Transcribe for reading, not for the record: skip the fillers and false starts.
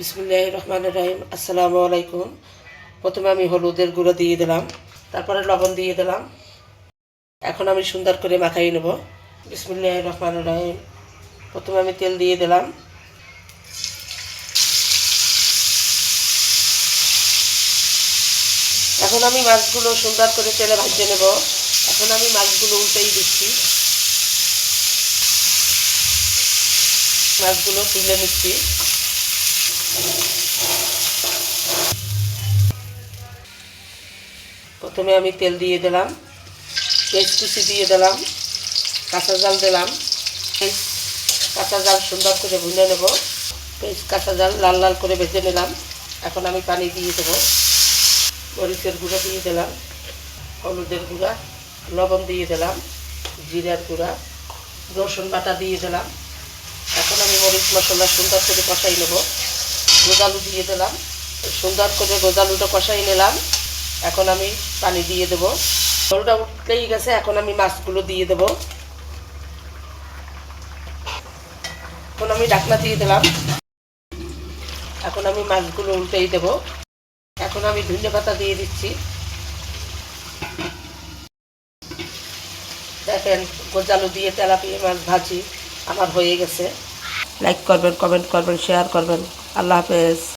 বিসমিল্লাহির রহমানির রহিম। আসসালামু আলাইকুম। প্রথমে আমি হলুদের গুঁড়ো দিয়ে দিলাম, তারপরে লবণ দিয়ে দিলাম। এখন আমি সুন্দর করে মাখাই নেব। বিসমিল্লাহির রহমানির রহিম। প্রথমে আমি তেল দিয়ে দিলাম। এখন আমি মাছগুলো সুন্দর করে তেলে ভাজে নেব। এখন আমি মাছগুলো উল্টেই দিচ্ছি, মাছগুলো তুলে নিচ্ছি। প্রথমে আমি তেল দিয়ে দিলাম, পেঁয়াজ কুচি দিয়ে দিলাম, কাঁচা জাল দিলাম। কাঁচা জাল সুন্দর করে ভুনে নেব। পেঁয়াজ কাঁচা জাল লাল লাল করে ভেজে নিলাম। এখন আমি পানি দিয়ে দেবো। মরিচের গুঁড়ো দিয়ে দিলাম, হলুদের গুঁড়া, লবণ দিয়ে দিলাম, জিরার গুঁড়া, রসুন বাটা দিয়ে দিলাম। এখন আমি মরিচ মশলা সুন্দর করে কষাই নেব। গোজালু দিয়ে দিলাম, সুন্দর করে গোজালুটা কষাই নিলাম। এখন আমি পানি দিয়ে দেবো। ঝোলটা উঠলেই গেছে, এখন আমি মাছগুলো দিয়ে দেবো। এখন আমি ঢাকনা দিয়ে দিলাম। এখন আমি মাছগুলো উল্টেই দেবো। এখন আমি ধনিয়া পাতা দিয়ে দিচ্ছি। দেখেন, গোজালু দিয়ে তেলাপিয়া মাছ ভাজি আমার হয়ে গেছে। লাইক করবেন, কমেন্ট করবেন, শেয়ার করবেন। আল্লাহ হাফেজ।